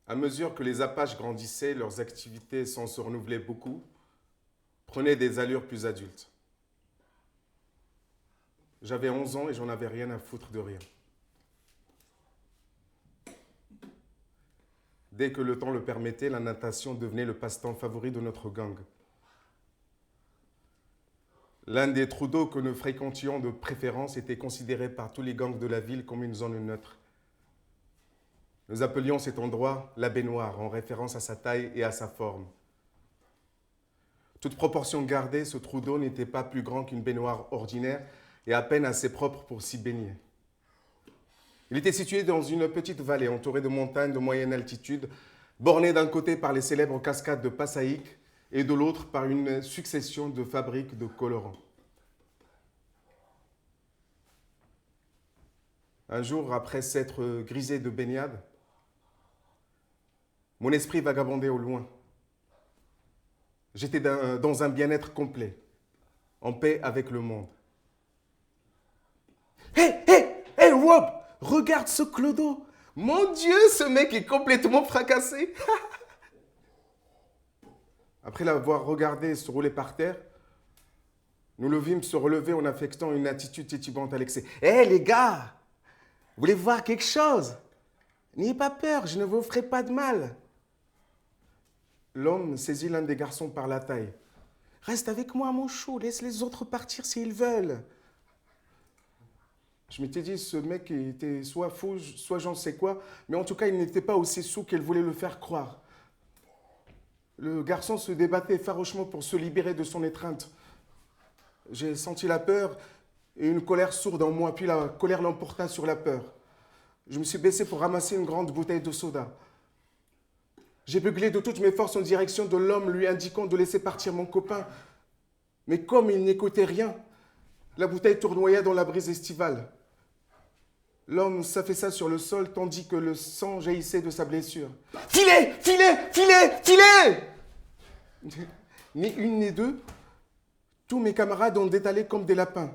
À mesure que les Apaches grandissaient, leurs activités sans se renouveler beaucoup, prenaient des allures plus adultes. J'avais 11 ans et j'en avais rien à foutre de rien. Dès que le temps le permettait, la natation devenait le passe-temps favori de notre gang. L'un des trous d'eau que nous fréquentions de préférence était considéré par tous les gangs de la ville comme une zone neutre. Nous appelions cet endroit la baignoire, en référence à sa taille et à sa forme. Toute proportion gardée, ce trou d'eau n'était pas plus grand qu'une baignoire ordinaire et à peine assez propre pour s'y baigner. Il était situé dans une petite vallée entourée de montagnes de moyenne altitude, bornée d'un côté par les célèbres cascades de Passaic et de l'autre par une succession de fabriques de colorants. Un jour, après s'être grisé de baignade, mon esprit vagabondait au loin. J'étais dans un bien-être complet, en paix avec le monde. Hé, Rob! Regarde ce clodo! Mon Dieu, ce mec est complètement fracassé! Après l'avoir regardé se rouler par terre, nous le vîmes se relever en affectant une attitude titubante à l'excès. Hé, les gars! Vous voulez voir quelque chose? N'ayez pas peur, je ne vous ferai pas de mal. L'homme saisit l'un des garçons par la taille. Reste avec moi, mon chou, laisse les autres partir s'ils veulent. Je m'étais dit, ce mec était soit fou, soit j'en sais quoi, mais en tout cas, il n'était pas aussi saoul qu'elle voulait le faire croire. Le garçon se débattait farouchement pour se libérer de son étreinte. J'ai senti la peur et une colère sourde en moi, puis la colère l'emporta sur la peur. Je me suis baissé pour ramasser une grande bouteille de soda. J'ai beuglé de toutes mes forces en direction de l'homme, lui indiquant de laisser partir mon copain. Mais comme il n'écoutait rien, la bouteille tournoya dans la brise estivale. L'homme s'affaissa sur le sol tandis que le sang jaillissait de sa blessure. « Filez! Filez! Filez! Filez !» Ni une ni deux, tous mes camarades ont détalé comme des lapins.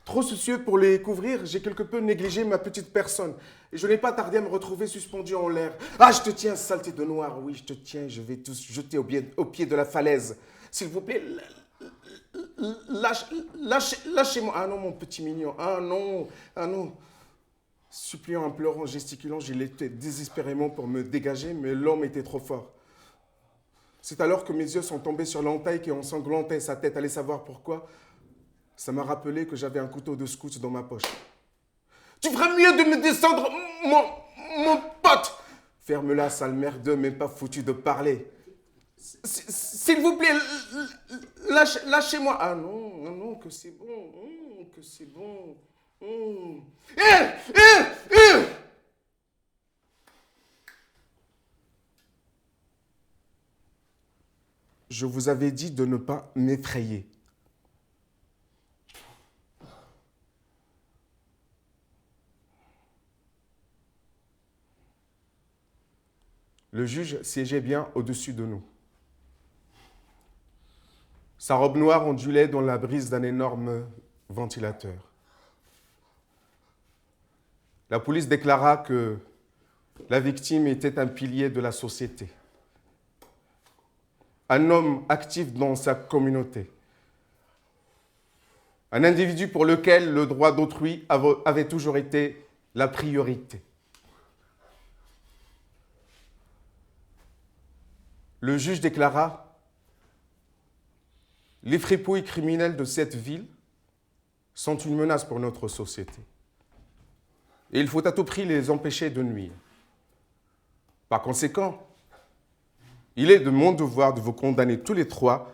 Trop soucieux pour les couvrir, j'ai quelque peu négligé ma petite personne. Et je n'ai pas tardé à me retrouver suspendu en l'air. « Ah, je te tiens, saleté de noir, oui, je te tiens, je vais tous jeter au pied de la falaise. S'il vous plaît, lâchez-moi. Ah non, mon petit mignon, ah non, ah non. » Suppliant, implorant, gesticulant, j'ai lutté désespérément pour me dégager, mais l'homme était trop fort. C'est alors que mes yeux sont tombés sur l'entaille qui ensanglantait sa tête. Allez savoir pourquoi. Ça m'a rappelé que j'avais un couteau de scout dans ma poche. « Tu ferais mieux de me descendre, mon pote !» « Ferme-la, sale merdeux, même pas foutu de parler. »« S'il vous plaît, lâchez-moi. »« Ah non, non, non, que c'est bon, que c'est bon. » Je vous avais dit de ne pas m'effrayer. Le juge siégeait bien au-dessus de nous. Sa robe noire ondulait dans la brise d'un énorme ventilateur. La police déclara que la victime était un pilier de la société, un homme actif dans sa communauté, un individu pour lequel le droit d'autrui avait toujours été la priorité. Le juge déclara « Les fripouilles criminelles de cette ville sont une menace pour notre société. Et il faut à tout prix les empêcher de nuire. Par conséquent, il est de mon devoir de vous condamner tous les trois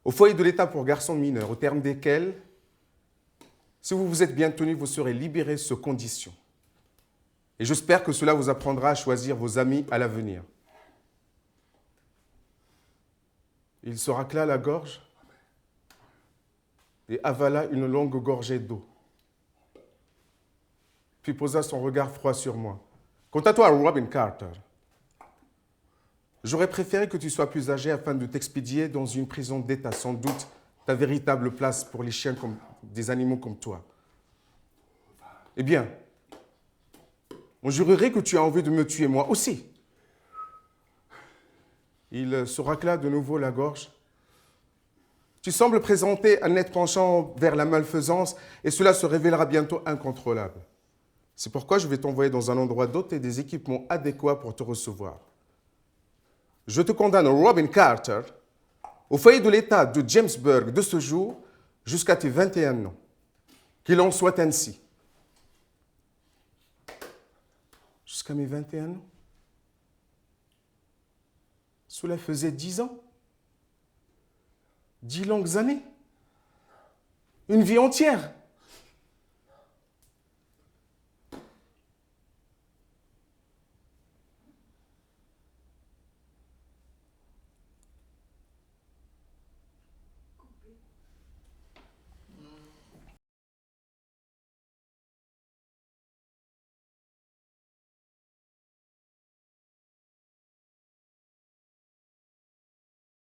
au foyer de l'État pour garçons mineurs, au terme desquels, si vous vous êtes bien tenus, vous serez libérés sous condition. Et j'espère que cela vous apprendra à choisir vos amis à l'avenir. » Il se racla la gorge et avala une longue gorgée d'eau. Puis posa son regard froid sur moi. « Quant à toi, Robin Carter, j'aurais préféré que tu sois plus âgé afin de t'expédier dans une prison d'État, sans doute ta véritable place pour les chiens comme des animaux comme toi. Eh bien, on jurerait que tu as envie de me tuer moi aussi. Il se racla de nouveau la gorge. Tu sembles présenter un net penchant vers la malfaisance et cela se révélera bientôt incontrôlable. C'est pourquoi je vais t'envoyer dans un endroit doté des équipements adéquats pour te recevoir. Je te condamne, Robin Carter, au foyer de l'État de Jamesburg de ce jour jusqu'à tes 21 ans. Qu'il en soit ainsi. Jusqu'à mes 21 ans? Cela faisait 10 ans. 10 longues années. Une vie entière.